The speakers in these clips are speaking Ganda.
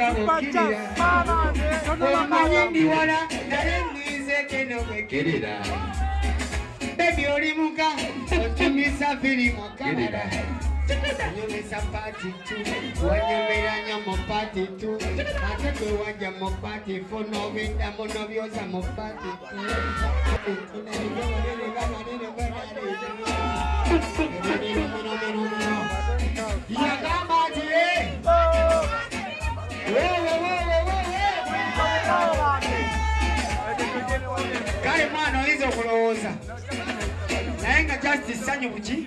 gabukirira omanyi ndi wala naye nizeke nobwekirira bebi oli muka otumisa firimu Canada nyumisa pati tu wanyumira nnyo mu pati tu ate gwe wajja mu pati fu n'obiddamu n'obyoza mu pati yagamba ati kale mwana oyinza okulowooza naye nga justi ssanyu buki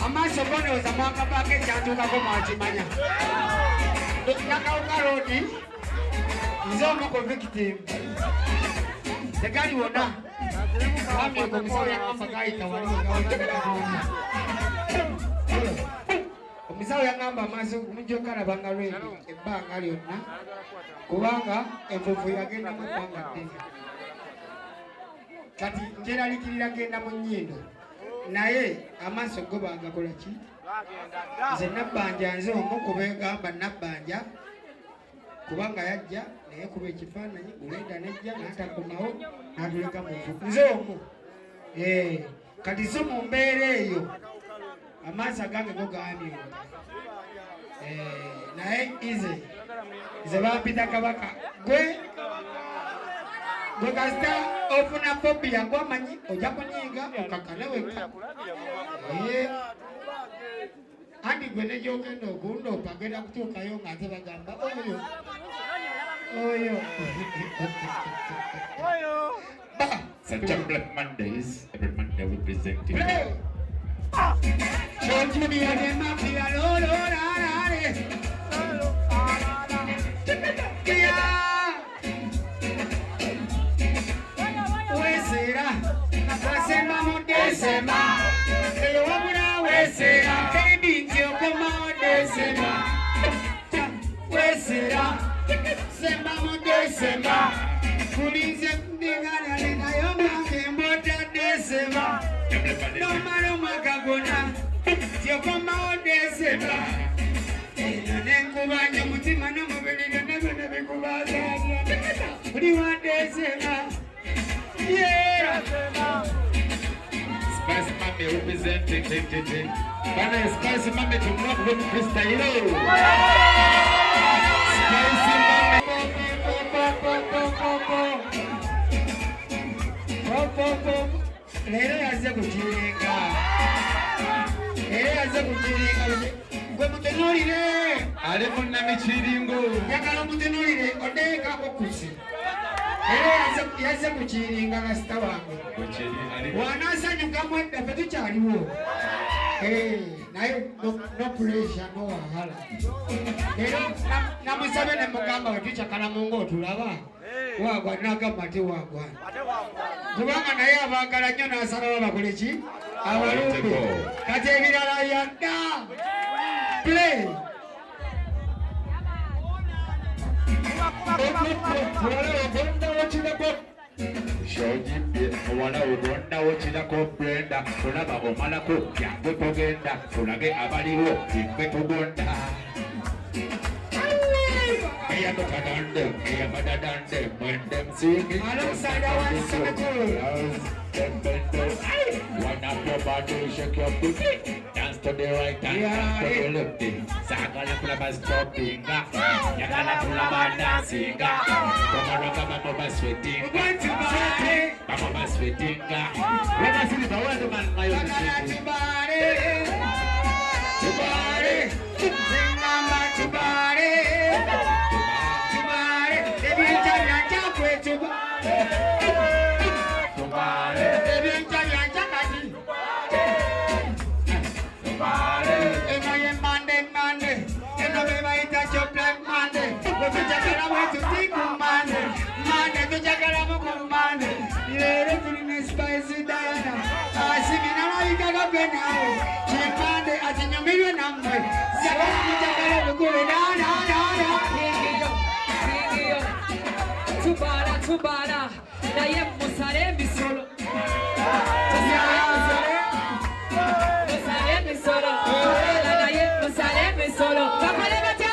amaaso gonooza mwakabaako ekyantuukako mwakimanya nakawuka roodi nze omu ku victim tegali wona amyeko omusawo yagamba gayita waliwegawaaaa omusawo yagamba amaaso mujokalaba nga lwedi ebbanga lyonna kubanga envuvu yagenda mu bbanga ddene kati njeralikirira genda mu nnyindo naye amaaso go bagakola ki nze nabbanja nze omu kubegamba nabbanja kubanga yajja naye kuba ekifaananyi gulenda nejja n'atakomawo n'atuleka mu nvuvu nze omu kati so mu mbeera eyo amaaso agange go gaamyuka naye nze bampita kabaka gwe kasita ofuna fobia gwamanyi ojja kunyiga okakane wekka andi gwe nejogenda ogunda opagenda kutuukayo nga ate bagamba oyo Such a Black Mondays, every Monday we present it. Junior de mafia, Spice Mami representing Bana Spice Mami to knock with freestyle. Spice Mami. Lero yaze kuchiringa. Gwe mutenulire. Ale munna michiringo. Yakala mutenulire odeka okusi. Lero yaze kuchiringa kasita wange. Wanasanyuka mwedda ffe tukyaliwo. Naye no pressure no wahala. Lero namusabe ne mugamba we tukyakala mu ng'otulaba. Wagwa nagamba ate wagwa. Kubanga naye abaagala nnyo n'asalawo bakole ki? Abalumbe. Kati ebirala yadda. Play. Wala obonda wokirako Brenda olaba omalako yagwe togenda tulage abaliwo gwe tugonda eyagotadande eyabadadande mwendem sigi one up your body, shake your booty, dance to the right and dance to the left. Sagala kulaba stopping, yagala kulaba dancing. Tomorrow kama mama sweating, mama sweating. When I see the world man, my own sweating. Tubare, mama tubare, tubare, baby jaya jakwe tubare, tubare, baby jaya jakati, tubare. Ena ye Monday, ena beba ita chocolate Monday. Wotu chakara wotu tiku Monday, tu chakara muku Monday. Lero tuni spicy Diana, asimina na ikaga penao. Chimande atinyumirwe namwe, sakara tu chakara muku Diana. Tubala, na ye musare bisolo. Musare bisolo. Na ye musare bisolo. Bakole bata.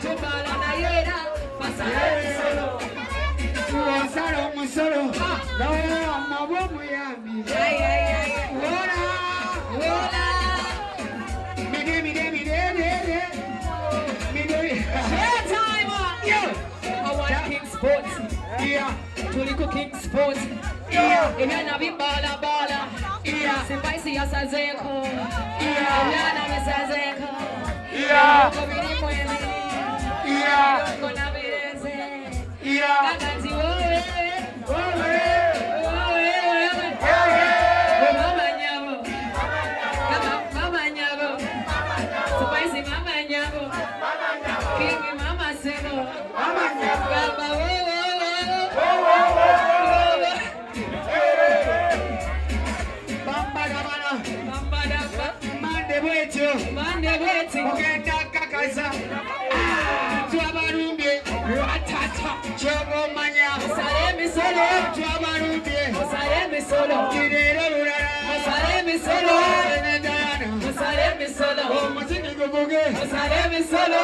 tumbala na yera masala emisolo osala omusolo nawewa amabwa omuyambi wola tuliko King Sports ebyana bimbala bala sipaisi yasazeko ebyana bisazeko ko biri mwezi ko na bireze kakati wowe mama nyabo sipaisi mama nyabo King mama seko baba wowe Mande bweti ogenda kakasa twabalumbye watata kyobomanya musale emisolo twabalumbye musale emisolo kireero lulala musale emisolo enendayana musale emisolo omuziki guvuge musale emisolo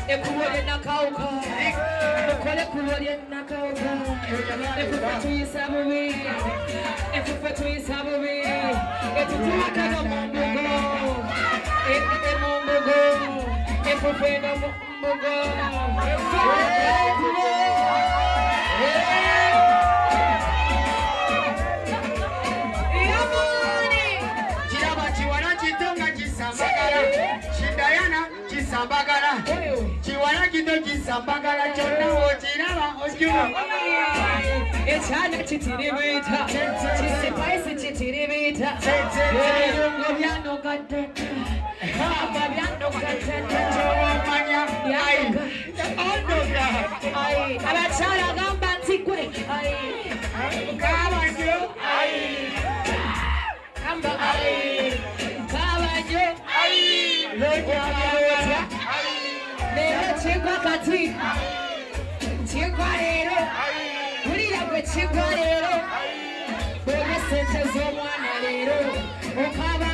ekubo lyenakawuka mukole kubo lyenakawuka efufe tuyisa bubi efufe tuyisa bubi etutwakaga mumbugo emumbugo efufe no mumbugo kiraba kiwala kitonga kisambagala kidayana kisambagala kiwala kito kisambagala kyonna okiraba okiwa ekyana kitiribita kisipaisi kitiribita ebirungo byanogatata aba byanogatata kyobomanya onoga abakyala gamba nti gwe kabanjo gamba kabanjo lojabawotya leero kigwa kati kigwa leero wulira gwe kigwa leero bwolya sente z'omwana leero okaba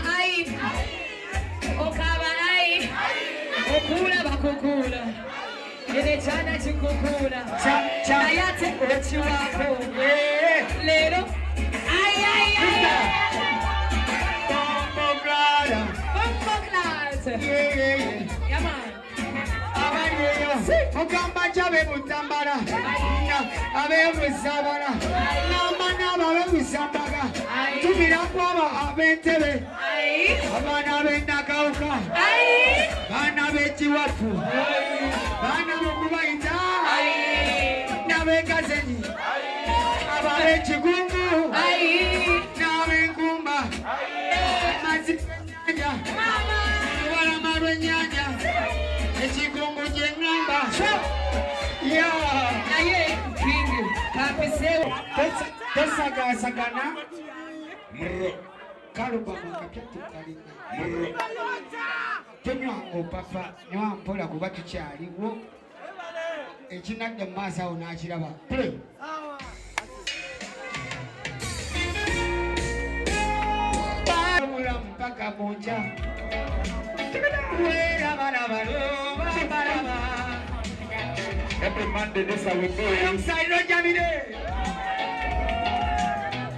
okuula bakukuula eno ekyana kikukuula naye ate okiwaako leero ogamba kyabe butambala abebusabala namba naabo abebusambaga tumira kwabo ab'entebe abaana b'enakawuka baana b'ekiwafu baana bokubayita n'ab'ekazenyi ab'ekigungu n'ab'enkumba maziyanja lubalama lw'ennyanja ekigungu gy'eŋŋamba naye King kampiseewo tosagasagana kalubamagapyatukalina tonywanga opapa newampola kuba tukyaliwo ekinadde mu maaso awo n'akiraba mulamu paka munja werabalabalobabalaba Every Monday, this I will go alongside Roger Mide.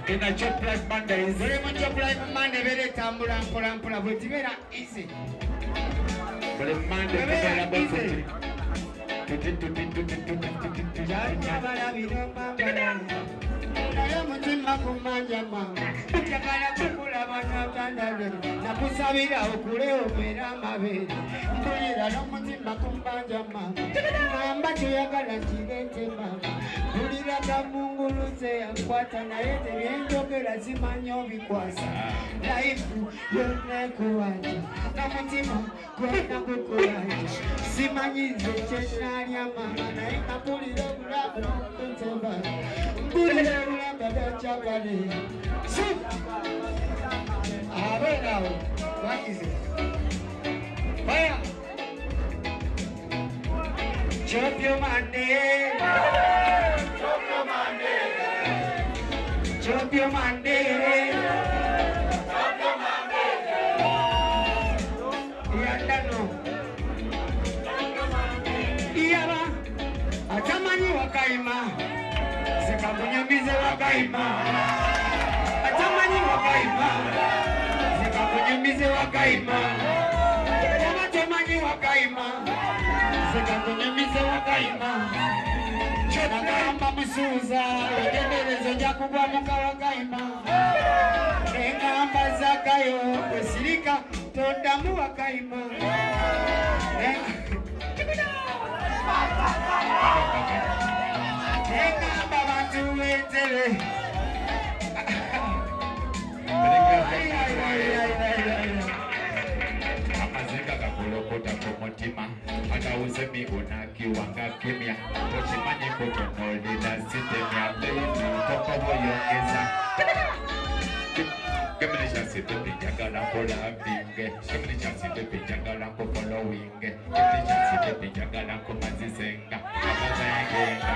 in a job like Mondays. Very much of life, Monday, very tambula, mpola, but very easy. But a Monday, Very easy. Naye mutima kumanja mama njagala kukulaba n'otandale nakusabira okule obeera amabeere mpulira n'omutima kumbanja mama ngamba kyoyagala kireete mama mpulira gamunguluze yankwata naye tebyenjogera zimanya obikwasa laifu yonna ekuwanja n'omutima gwonna gukuwanja simanyize kyenaalya mama naye napulira obulamu n'okunteba mpulira obulamu bwakyagale abeerawo bakize faya Chopio Monday Yanda wakaima zikakunyumize wakaima atamanyi wakaima zikakunyumize wakaima atamanyi wakaima zikakunyumize wakaima nagamba musuuza egenderezo jakugwa muka wakaima engamba zakayo kwesirika toddamu wakaima engamba bantu w'entebe amazinga gakolokota ku mutima atawuzemi onakiwanga kimya okimanyi kutonolera sitemya beini tokoboyongeza Kemini chansi pepe njagala kolambinge Kemini chansi pepe njagala ko followinge Kemini chansi pepe njagala ko mazisenga Amazengenga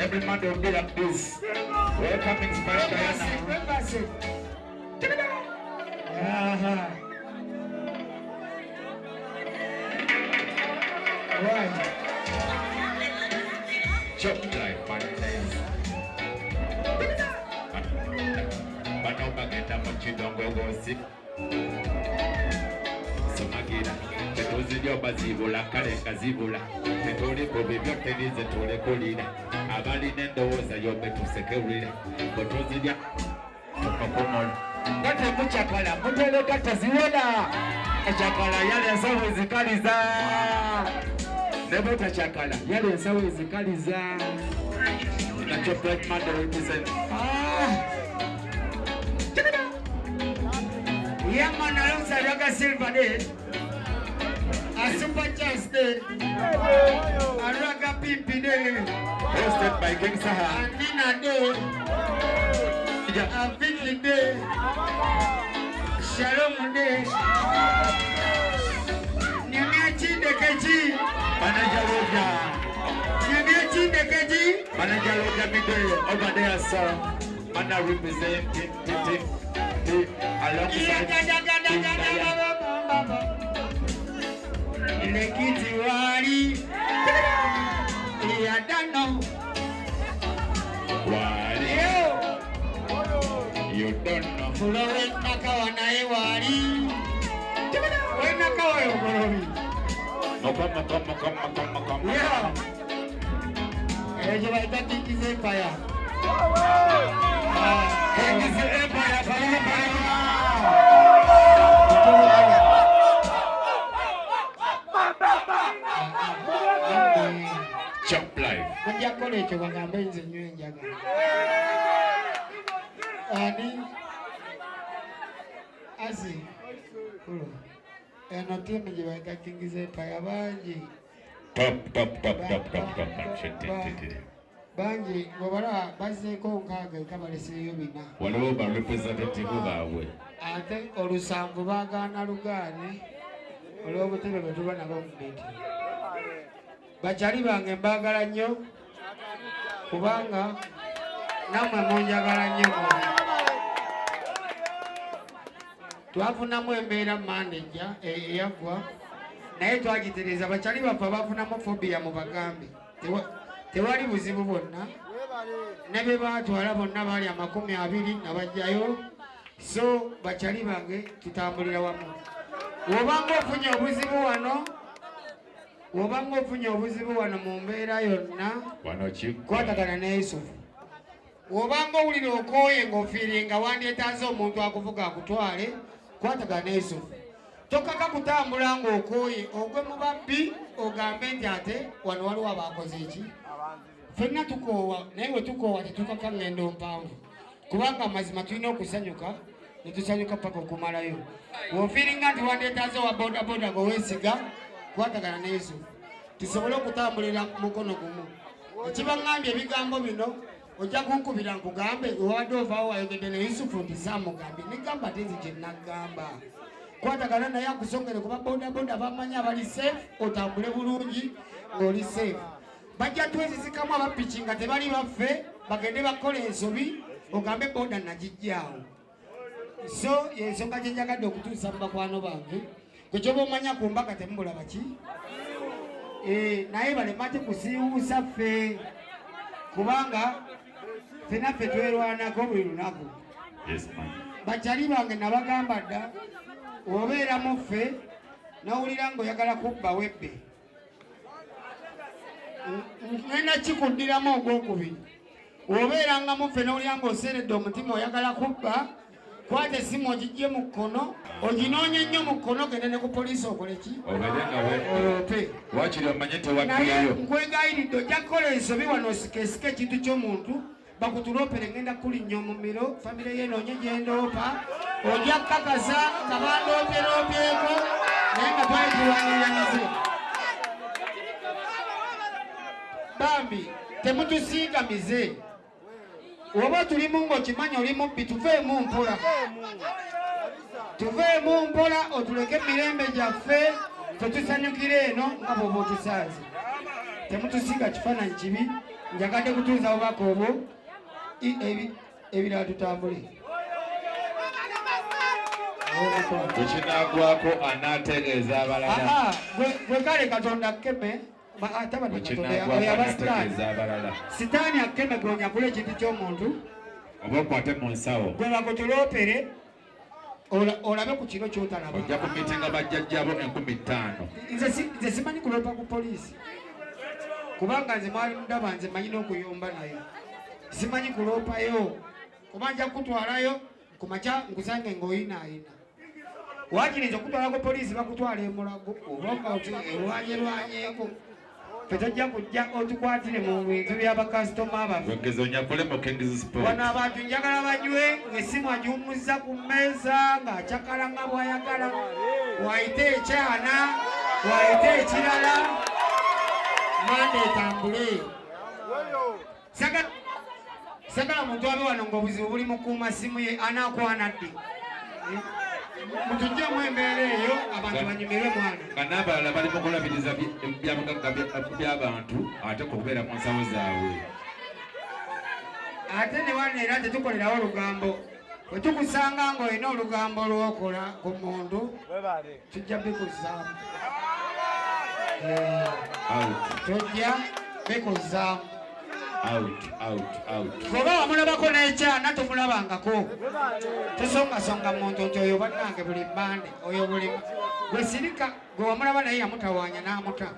Every man will be like this. Welcome Inspire Diana. Right. Chop like Mondays. Bano bagenda mu kidongo gossip. Somagira. Tetuziryo bazibula kale kazibula. Tetuliko bibyo tenize tulekulira. Abalina endowooza yobe tusekewulira. Bwe tuzirya tukakomola. Gate mukyakala mutereka teziwona. Ekyakala yali ensawo ezikaliza. Nebota chakala yale ensawo ezikaliza. Nacho Black Monday represent. Yaman alongside Raga Silver Day, a Super Chance Day, a Raga Pimpi Day, Hosted by King Saha, a Nina Day, a Vicky Day, Shalom Day, Nyamia Chindekeji, Manager Roja, Nyamia Chindekeji, Manager Roja Mide over there, sir. Mana representing alongside ile kiti wali ya dano Wali, you don't know. Fulowe nakawa nae wali we nakawa yogorobi Come. yeah ejo baita King's Empire King's Empire Chop live. Mujja kukola ekyo bagambe nze nnyo enjagala. Ani? Asi. Kulo. Eno timu gye bayita King's Empire bangi. Top. Bangi bw'obala bazzeeko nkaaga ekabaleseeyo bina. Waliwo ba representative baabwe. Ate olusanvu baagaana lugaane olw'obutebe bwe tuba nabo mu beti. Bakyali bange mbaagala nnyo kubanga nammwe munjagala nnyo. Twafunamu embeera manager eyaggwa naye twagitereza bakyali baffe bafunamu phobia mu bagambi. Tewali buzibu bwonna. Ne be baatwala bonna baali 20 nabajjayo. So bakyali bange tutambulira wamu. Wobanga ofunye obuzibu wano mu mbeera yonna kwatagana ne Yusufu. Wobanga owulira okooye ng'ofiiringa wandyetaaze omuntu akuvuga akutwale kwatagana ne Yusufu. Tokaka kutambula ng'okooye ogwe mu babbi ogambe nti ate wano waliwo abaakoze eki. Ffenna tukoowa naye bwe tukoowa tetukaka ngendo mpanvu kubanga amazima tulina okusanyuka ne tusanyuka paka okumalayo. Bw'ofiiringa nti wandyetaaze wa bodaboda gweweesiga kwatagana ne Yusufu tusobole okutambulira mukono gumu. Ekibaŋŋambye ebigambo bino ojja kunkubira nkugambe ewadde ovaawo wayogedde ne Yusufu nti saamugambye negamba tezi gye naggamba. Kwatagana naye akusongere kuba bodaboda bamanyi abali safe otambule bulungi ng'oli safe. Bajja twezizikamu abapiki nga tebali baffe bagende bakola ensobi ogambe boda nagijjaawo. So yensonga gye njagadde okutuusa mu bakwano bange kwekyoba omanya ku mbaga temubulaba ki naye balemate kusiiwuusa ffe kubanga ffenaffe twerwanako buli lunaku. Bakyali bange nabagamba dda obeeramu ffe nawulira ng'oyagala kubba webbe ngenda kikuddiramu ogwokubiri. Obeerangamu ffe nawulira ng'oseeredde omutima oyagala kubba, kwata essimu ogijje mu kkono oginoonye nnyo mu kkono gende ne ku poliisi okole ki oloope. Naye nkwegayiridde ojja kukola ensobi wano osikeesike ekintu ky'omuntu bakutuloopere ngenda kulinnya omumiro famire yeenoonye gyendoopa ojja kukakasa nga bandooperoopyeko naye nga twali tulwaniranize. Bambi temutusiigamize. Oba tulimu ng'okimanyi oli mubbi tuveemu mpola. Tuveemu mpola otuleke emirembe gyaffe tetusanyukire eno nga bw'oba otusaaze. Temutusiiga kifaananyi kibi. Njagadde kutuuza obubaka obwo ebirala tutambule. Bwekinagwako anaategeeza abalala. Gwe kale Katonda akkeme Sitaani akkeme gwonyakula ekintu ky'omuntu oba okwate mu nsawo gwe bakutuloopere olabe ku kiro ky'otalaba. Ojja kumitinga bajjajjabo 15,000. Nze simanyi kuloopa ku poliisi kubanga nze mwali mudaba nze manyi n'okuyomba naye simanyi kuloopayo kuba nja kukutwalayo ku makya nkusange ng'oyinaayina. Wakirinza okutwala ku poliisi bakutwala emulago oba elwanyelwanyeko ffe tojja kujja otukwatire mu bintu by'abakasitoma baffe. Wano abantu njagala banywe ng'essimu agiwumuzza ku mmeeza ng'akyakala nga bw'ayagala wayite ekyana wayite ekirala manda etambule. Sagala muntu abe wano ng'obuzibu buli mu kuuma simu ye anaakwana ddi. Mutujjemu embeera eyo abantu banyumirwe mwana. Nga n'abalala bali mu kulabiriza byabugagga by'abantu ate kubeera mu nsawo zaabwe. Ate ne wano era tetukolerawo olugambo. Bwe tukusanga ng'olina olugambo lw'okola ku muntu tujja bikuzaamu. Tujja bikuzaamu. Bw'oba wamulabako n'ekyana tomulabangako. Tosongasonga muntu nti oyo bannange buli bbande oyo buli gwe sirika gwe wamulaba naye yamutawaanya n'amuta.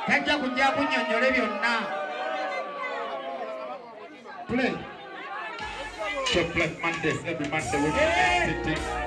Tajja kujja kunnyonnyole byonna. Play. So Black Mondays every Monday we'll be